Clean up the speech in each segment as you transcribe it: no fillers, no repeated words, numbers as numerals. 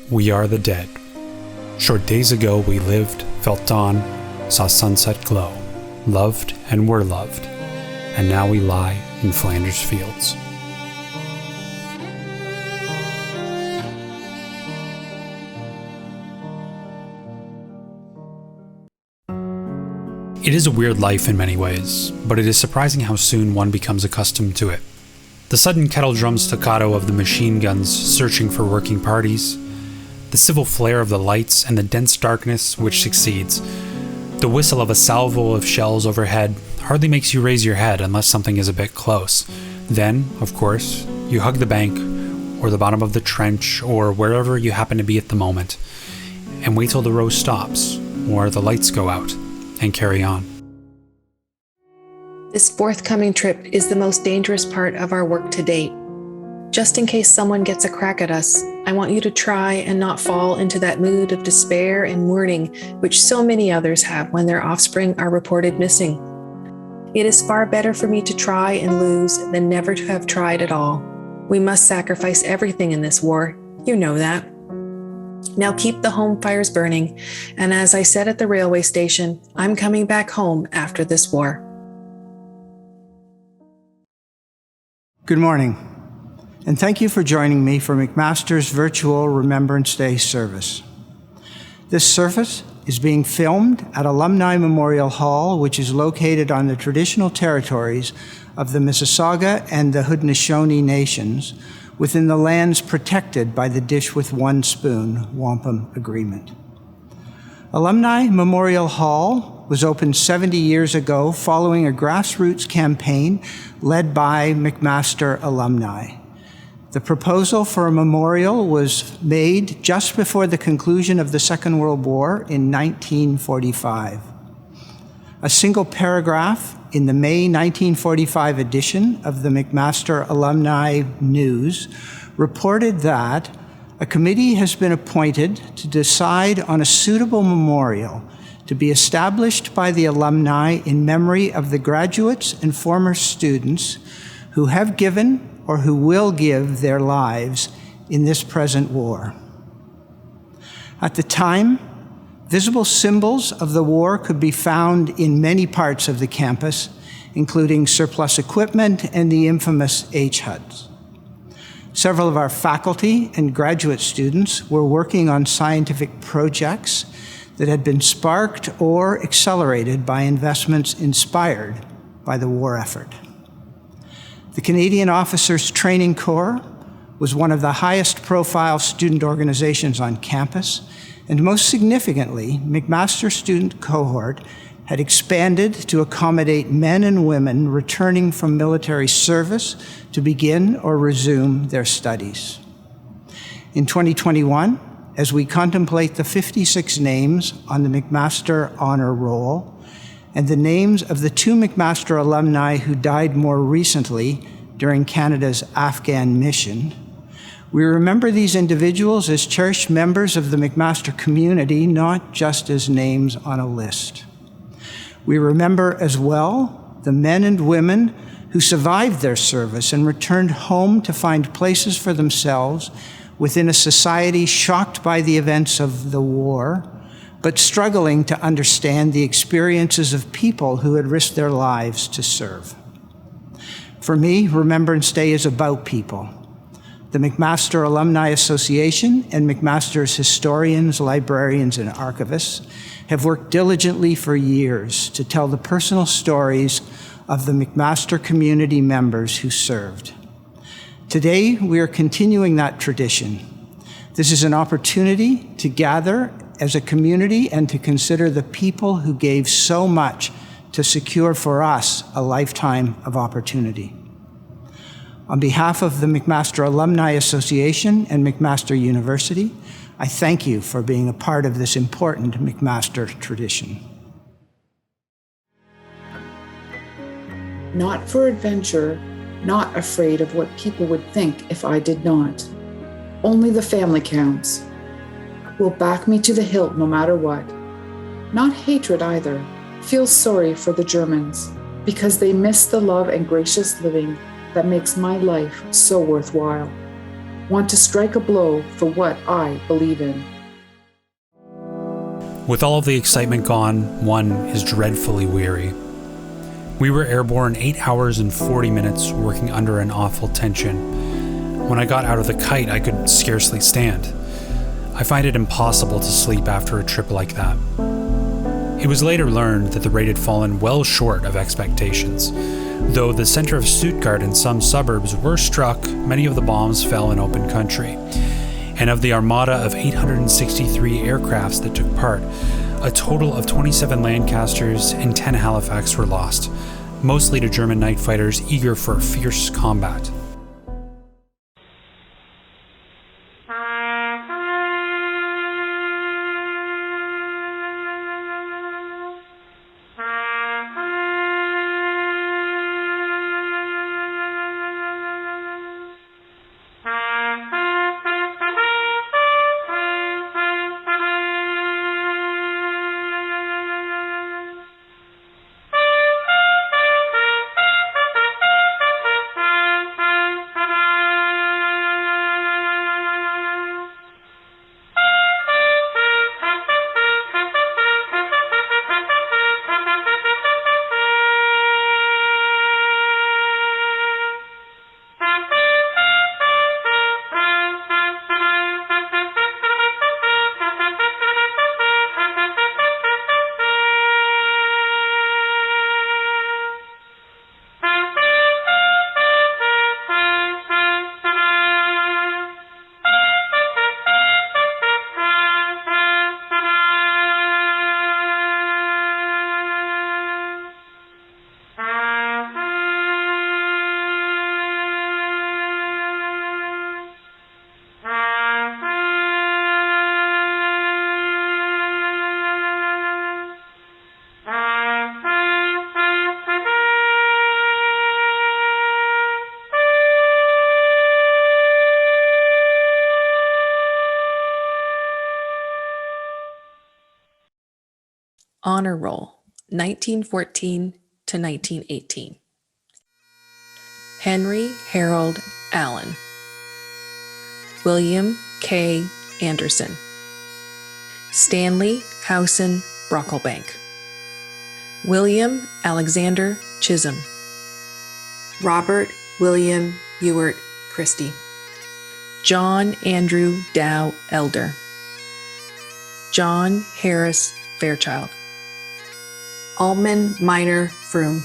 We are the dead. Short days ago we lived, felt dawn, saw sunset glow, loved and were loved, and now we lie in Flanders fields. It is a weird life in many ways, but it is surprising how soon one becomes accustomed to it. The sudden kettle drum staccato of the machine guns searching for working parties, the civil flare of the lights and the dense darkness which succeeds, the whistle of a salvo of shells overhead hardly makes you raise your head unless something is a bit close. Then, of course, you hug the bank, or the bottom of the trench, or wherever you happen to be at the moment, and wait till the row stops, or the lights go out, and carry on. This forthcoming trip is the most dangerous part of our work to date. Just in case someone gets a crack at us, I want you to try and not fall into that mood of despair and mourning which so many others have when their offspring are reported missing. It is far better for me to try and lose than never to have tried at all. We must sacrifice everything in this war. You know that. Now keep the home fires burning, and as I said at the railway station, I'm coming back home after this war. Good morning, and thank you for joining me for McMaster's virtual Remembrance Day service. This service is being filmed at Alumni Memorial Hall, which is located on the traditional territories of the Mississauga and the Haudenosaunee Nations, within the lands protected by the Dish with One Spoon Wampum Agreement. Alumni Memorial Hall was opened 70 years ago following a grassroots campaign led by McMaster alumni. The proposal for a memorial was made just before the conclusion of the Second World War in 1945. A single paragraph in the May 1945 edition of the McMaster Alumni News reported that a committee has been appointed to decide on a suitable memorial to be established by the alumni in memory of the graduates and former students who have given or who will give their lives in this present war. At the time, visible symbols of the war could be found in many parts of the campus, including surplus equipment and the infamous H-HUDs. Several of our faculty and graduate students were working on scientific projects that had been sparked or accelerated by investments inspired by the war effort. The Canadian Officers Training Corps was one of the highest profile student organizations on campus, and most significantly, McMaster student cohort had expanded to accommodate men and women returning from military service to begin or resume their studies. In 2021, as we contemplate the 56 names on the McMaster Honor Roll and the names of the 2 McMaster alumni who died more recently during Canada's Afghan mission, we remember these individuals as cherished members of the McMaster community, not just as names on a list. We remember as well the men and women who survived their service and returned home to find places for themselves within a society shocked by the events of the war, but struggling to understand the experiences of people who had risked their lives to serve. For me, Remembrance Day is about people. The McMaster Alumni Association and McMaster's historians, librarians, and archivists have worked diligently for years to tell the personal stories of the McMaster community members who served. Today, we are continuing that tradition. This is an opportunity to gather as a community and to consider the people who gave so much to secure for us a lifetime of opportunity. On behalf of the McMaster Alumni Association and McMaster University, I thank you for being a part of this important McMaster tradition. Not for adventure, not afraid of what people would think if I did not. Only the family counts. Will back me to the hilt no matter what. Not hatred either. Feel sorry for the Germans because they miss the love and gracious living that makes my life so worthwhile. want to strike a blow for what I believe in. With all of the excitement gone, one is dreadfully weary. We were airborne 8 hours and 40 minutes, working under an awful tension. When I got out of the kite, I could scarcely stand. I find it impossible to sleep after a trip like that. It was later learned that the rate had fallen well short of expectations. Though the center of Stuttgart and some suburbs were struck, many of the bombs fell in open country. And of the armada of 863 aircrafts that took part, a total of 27 Lancasters and 10 Halifax were lost, mostly to German night fighters eager for fierce combat. Honor Roll, 1914 to 1918. Henry Harold Allen. William K. Anderson. Stanley Howson Brocklebank. William Alexander Chisholm. Robert William Ewart Christie. John Andrew Dow Elder. John Harris Fairchild. Alman Minor Froome.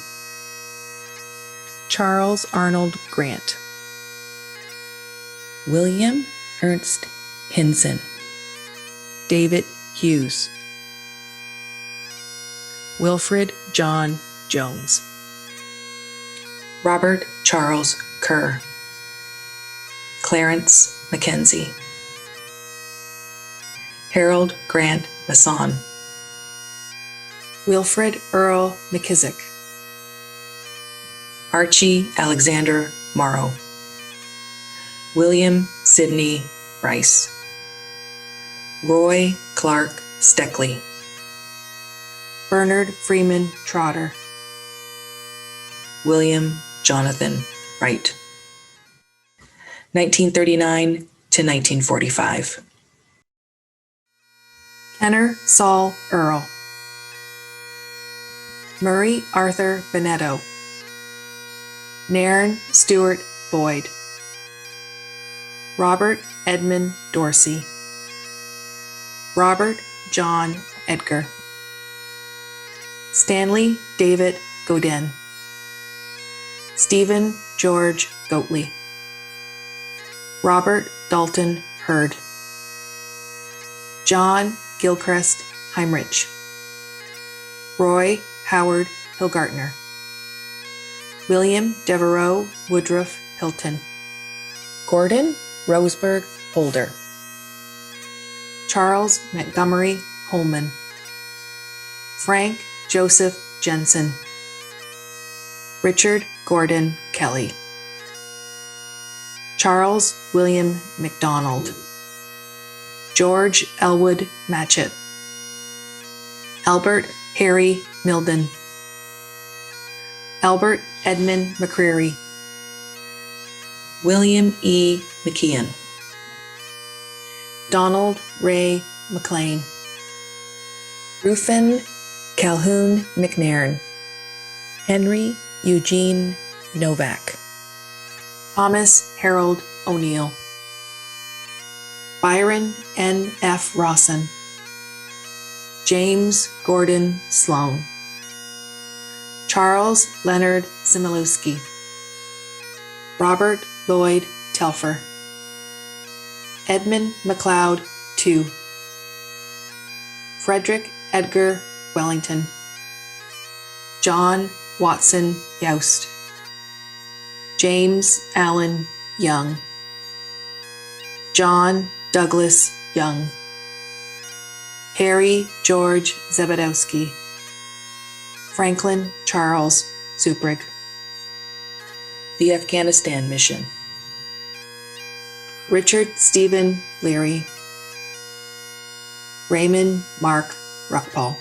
Charles Arnold Grant. William Ernst Hinson. David Hughes. Wilfred John Jones. Robert Charles Kerr. Clarence Mackenzie. Harold Grant Masson. Wilfred Earl McKissick. Archie Alexander Morrow. William Sidney Rice. Roy Clark Steckley. Bernard Freeman Trotter. William Jonathan Wright. 1939 to 1945. Kenner Saul Earl. Murray Arthur Benetto. Nairn Stewart Boyd. Robert Edmund Dorsey. Robert John Edgar. Stanley David Godin. Stephen George Goatley. Robert Dalton Hurd. John Gilchrist Heinrich. Roy Howard Hilgartner. William Devereux Woodruff Hilton. Gordon Roseburg Holder. Charles Montgomery Holman. Frank Joseph Jensen. Richard Gordon Kelly. Charles William MacDonald. George Elwood Matchett. Albert Harry Milden. Albert Edmund McCreary. William E. McKeon. Donald Ray McLean, Rufin Calhoun McNairn, Henry Eugene Novak, Thomas Harold O'Neill, Byron N. F. Rawson, James Gordon Sloan, Charles Leonard Similewski, Robert Lloyd Telfer, Edmund MacLeod II, Frederick Edgar Wellington, John Watson Youst, James Allen Young, John Douglas Young, Harry George Zebedowski, Franklin Charles Suprig. The Afghanistan Mission. Richard Stephen Leary, Raymond Mark Ruckpole.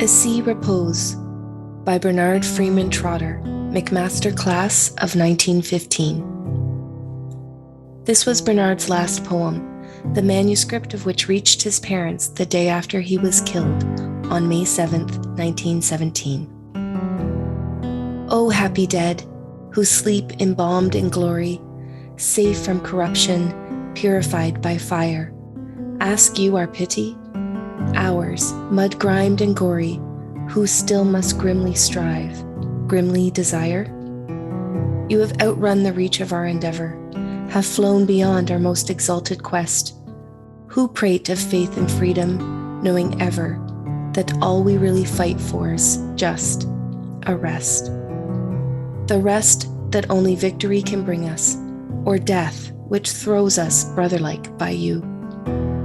A Sea Repose by Bernard Freeman Trotter, McMaster Class of 1915. This was Bernard's last poem, the manuscript of which reached his parents the day after he was killed on May 7th, 1917. O happy dead, who sleep embalmed in glory, safe from corruption, purified by fire, ask you our pity? Ours, mud-grimed and gory, who still must grimly strive, grimly desire? You have outrun the reach of our endeavor, have flown beyond our most exalted quest. Who prate of faith and freedom, knowing ever that all we really fight for is just a rest. The rest that only victory can bring us, or death which throws us brother-like by you.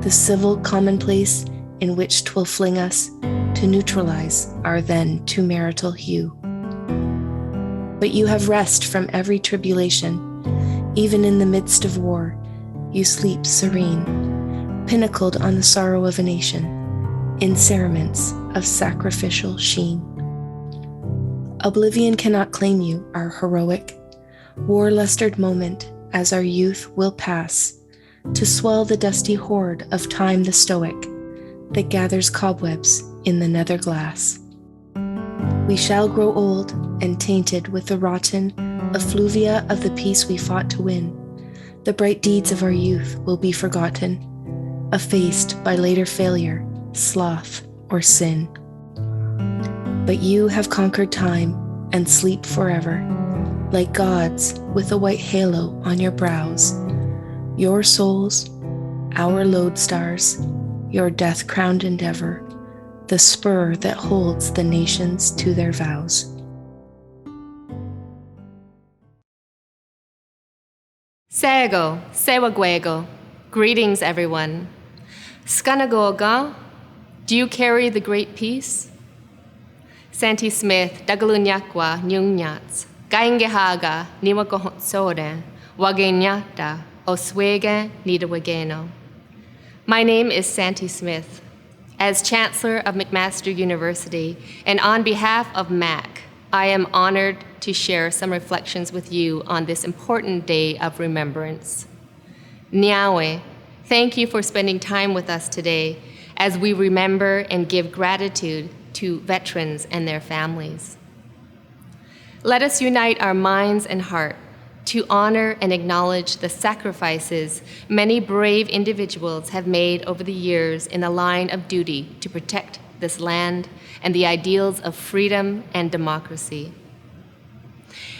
The civil commonplace in which 'twill fling us to neutralize our then too marital hue. But you have rest from every tribulation, even in the midst of war, you sleep serene, pinnacled on the sorrow of a nation, in cerements of sacrificial sheen. Oblivion cannot claim you, our heroic, war-lustered moment, as our youth will pass, to swell the dusty hoard of time the stoic, that gathers cobwebs in the nether glass. We shall grow old and tainted with the rotten effluvia of the peace we fought to win. The bright deeds of our youth will be forgotten, effaced by later failure, sloth, or sin. But you have conquered time and sleep forever, like gods with a white halo on your brows. Your souls, our lodestars, your death-crowned endeavor, the spur that holds the nations to their vows. Sego, Sewaguego. Greetings, everyone. Skanagoga, do you carry the great peace? Santi Smith, Dagalunyakwa, Nyungyats, Gaingehaga, Niwakohotsode, Wagenyata, Oswege, Nidawageno. My name is Santi Smith. As Chancellor of McMaster University, and on behalf of MAC, I am honored to share some reflections with you on this important day of remembrance. Niawe, thank you for spending time with us today as we remember and give gratitude to veterans and their families. Let us unite our minds and heart to honor and acknowledge the sacrifices many brave individuals have made over the years in the line of duty to protect this land and the ideals of freedom and democracy.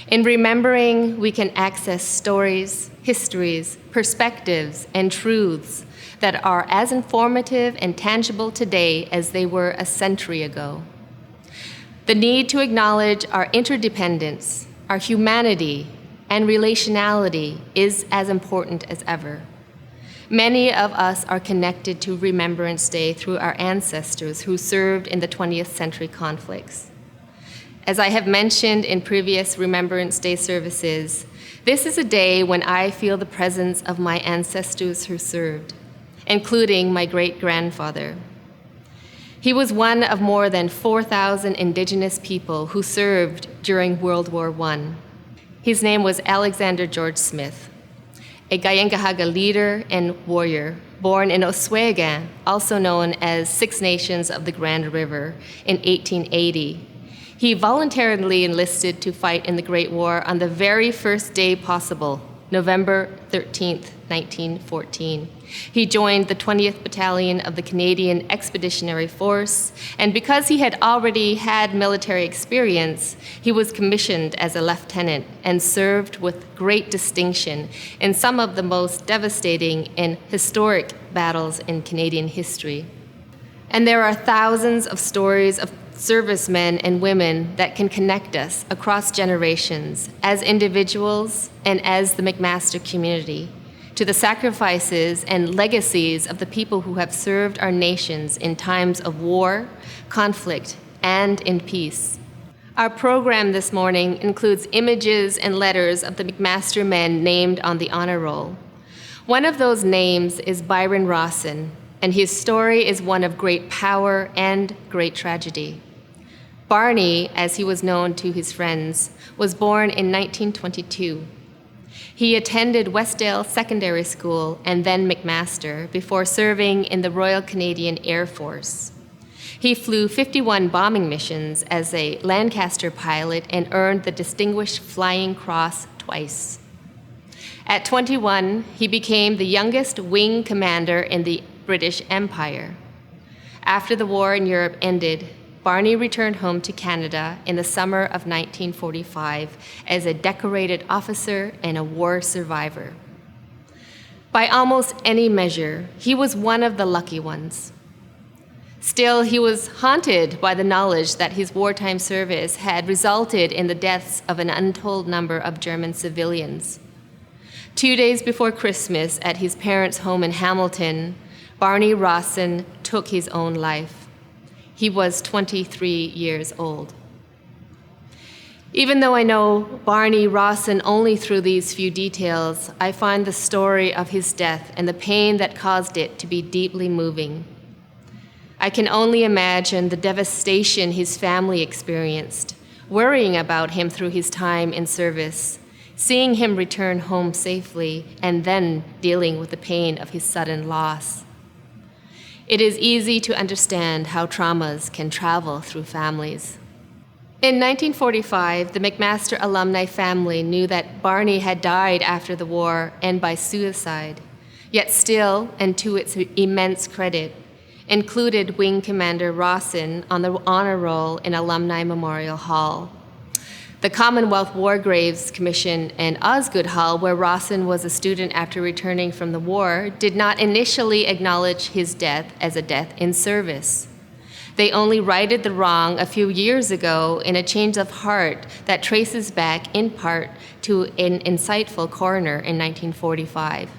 In remembering, we can access stories, histories, perspectives, and truths that are as informative and tangible today as they were a century ago. The need to acknowledge our interdependence, our humanity, and relationality is as important as ever. Many of us are connected to Remembrance Day through our ancestors who served in the 20th century conflicts. As I have mentioned in previous Remembrance Day services, this is a day when I feel the presence of my ancestors who served, including my great-grandfather. He was one of more than 4,000 Indigenous people who served during World War I. His name was Alexander George Smith, a Kayinkahaga leader and warrior, born in Oswego, also known as Six Nations of the Grand River, in 1880. He voluntarily enlisted to fight in the Great War on the very first day possible, November 13th, 1914. He joined the 20th Battalion of the Canadian Expeditionary Force, and because he had already had military experience, he was commissioned as a lieutenant and served with great distinction in some of the most devastating and historic battles in Canadian history. And there are thousands of stories of servicemen and women that can connect us across generations as individuals and as the McMaster community to the sacrifices and legacies of the people who have served our nations in times of war, conflict, and in peace. Our program this morning includes images and letters of the McMaster men named on the honor roll. One of those names is Byron Rawson, and his story is one of great power and great tragedy. Barney, as he was known to his friends, was born in 1922. He attended Westdale Secondary School and then McMaster before serving in the Royal Canadian Air Force. He flew 51 bombing missions as a Lancaster pilot and earned the Distinguished Flying Cross twice. At 21, he became the youngest wing commander in the British Empire. After the war in Europe ended, Barney returned home to Canada in the summer of 1945 as a decorated officer and a war survivor. By almost any measure, he was one of the lucky ones. Still, he was haunted by the knowledge that his wartime service had resulted in the deaths of an untold number of German civilians. 2 days before Christmas, at his parents' home in Hamilton, Barney Rawson took his own life. He was 23 years old. Even though I know Barney Rawson only through these few details, I find the story of his death and the pain that caused it to be deeply moving. I can only imagine the devastation his family experienced, worrying about him through his time in service, seeing him return home safely, and then dealing with the pain of his sudden loss. It is easy to understand how traumas can travel through families. In 1945, the McMaster alumni family knew that Barney had died after the war and by suicide, yet still, and to its immense credit, included Wing Commander Rawson on the honor roll in Alumni Memorial Hall. The Commonwealth War Graves Commission in Osgoode Hall, where Rawson was a student after returning from the war, did not initially acknowledge his death as a death in service. They only righted the wrong a few years ago in a change of heart that traces back in part to an insightful coroner in 1945.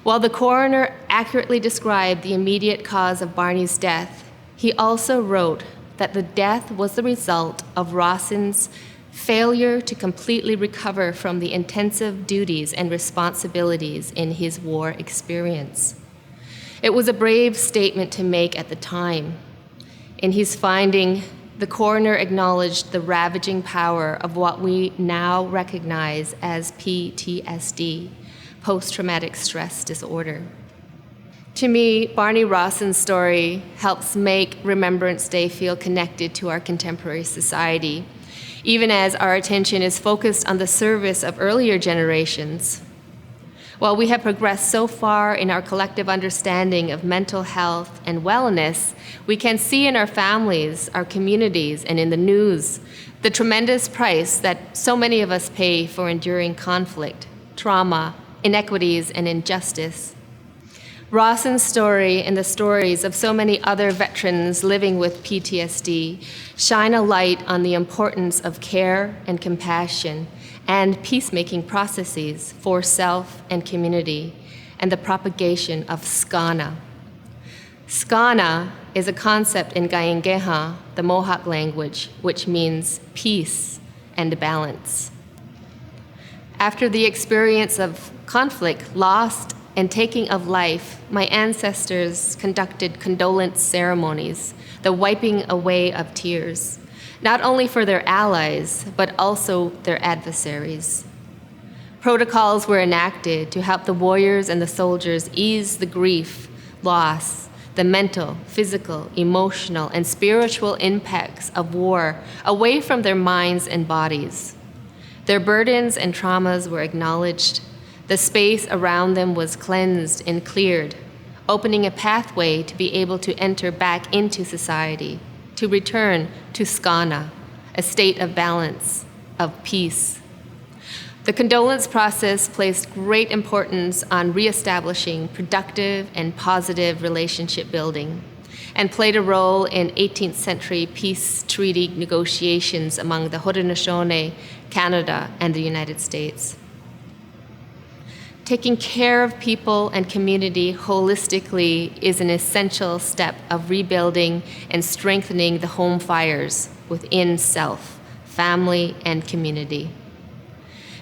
While the coroner accurately described the immediate cause of Barney's death, he also wrote that the death was the result of Rawson's failure to completely recover from the intensive duties and responsibilities in his war experience. It was a brave statement to make at the time. In his finding, the coroner acknowledged the ravaging power of what we now recognize as PTSD, post-traumatic stress disorder. To me, Barney Rawson's story helps make Remembrance Day feel connected to our contemporary society, even as our attention is focused on the service of earlier generations. While we have progressed so far in our collective understanding of mental health and wellness, we can see in our families, our communities, and in the news the tremendous price that so many of us pay for enduring conflict, trauma, inequities, and injustice. Rawson's story and the stories of so many other veterans living with PTSD shine a light on the importance of care and compassion and peacemaking processes for self and community, and the propagation of skana. Skana is a concept in Gaingeha, the Mohawk language, which means peace and balance. After the experience of conflict, loss, and taking of life, my ancestors conducted condolence ceremonies, the wiping away of tears, not only for their allies, but also their adversaries. Protocols were enacted to help the warriors and the soldiers ease the grief, loss, the mental, physical, emotional, and spiritual impacts of war away from their minds and bodies. Their burdens and traumas were acknowledged. The space around them was cleansed and cleared, opening a pathway to be able to enter back into society, to return to skana, a state of balance, of peace. The condolence process placed great importance on reestablishing productive and positive relationship building, and played a role in 18th century peace treaty negotiations among the Haudenosaunee, Canada, and the United States. Taking care of people and community holistically is an essential step of rebuilding and strengthening the home fires within self, family, and community.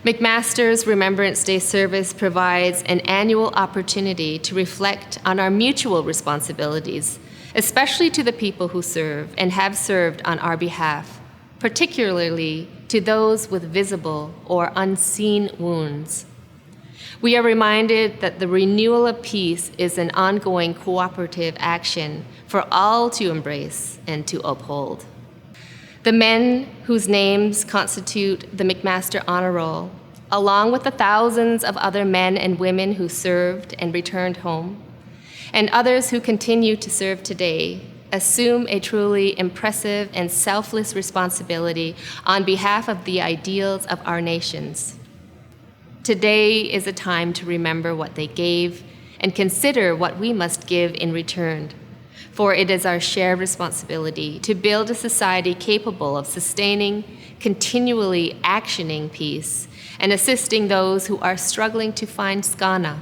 McMaster's Remembrance Day Service provides an annual opportunity to reflect on our mutual responsibilities, especially to the people who serve and have served on our behalf, particularly to those with visible or unseen wounds. We are reminded that the renewal of peace is an ongoing cooperative action for all to embrace and to uphold. The men whose names constitute the McMaster Honor Roll, along with the thousands of other men and women who served and returned home, and others who continue to serve today, assume a truly impressive and selfless responsibility on behalf of the ideals of our nations. Today is a time to remember what they gave and consider what we must give in return, for it is our shared responsibility to build a society capable of sustaining, continually actioning peace, and assisting those who are struggling to find skana.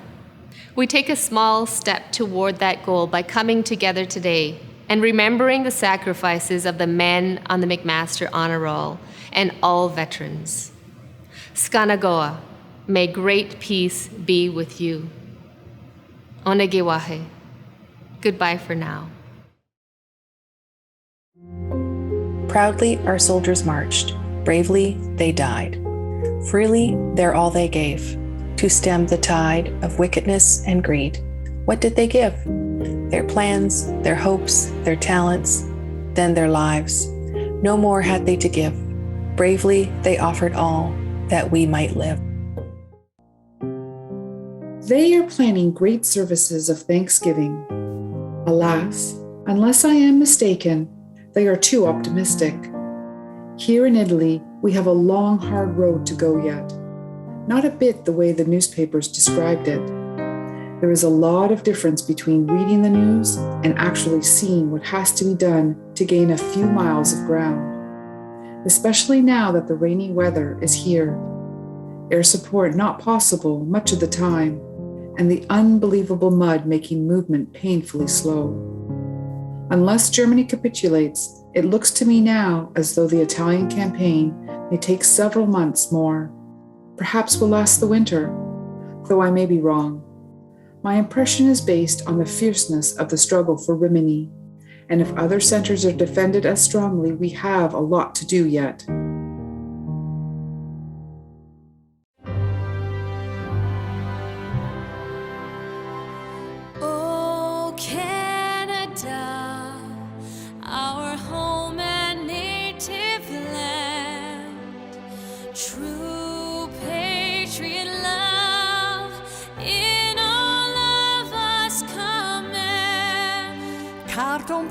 We take a small step toward that goal by coming together today and remembering the sacrifices of the men on the McMaster Honor Roll and all veterans. Skanagoa. May great peace be with you. Onegiwahe. Goodbye for now. Proudly our soldiers marched, bravely they died. Freely they're all they gave, to stem the tide of wickedness and greed. What did they give? Their plans, their hopes, their talents, then their lives. No more had they to give. Bravely they offered all, that we might live. They are planning great services of Thanksgiving. Alas, unless I am mistaken, they are too optimistic. Here in Italy, we have a long, hard road to go yet. Not a bit the way the newspapers described it. There is a lot of difference between reading the news and actually seeing what has to be done to gain a few miles of ground, especially now that the rainy weather is here. Air support not possible much of the time, and the unbelievable mud making movement painfully slow. Unless Germany capitulates, it looks to me now as though the Italian campaign may take several months more. Perhaps will last the winter, though I may be wrong. My impression is based on the fierceness of the struggle for Rimini, and if other centers are defended as strongly, we have a lot to do yet. Oh, Canada, our home and native land, true patriot love in all of us command. Carton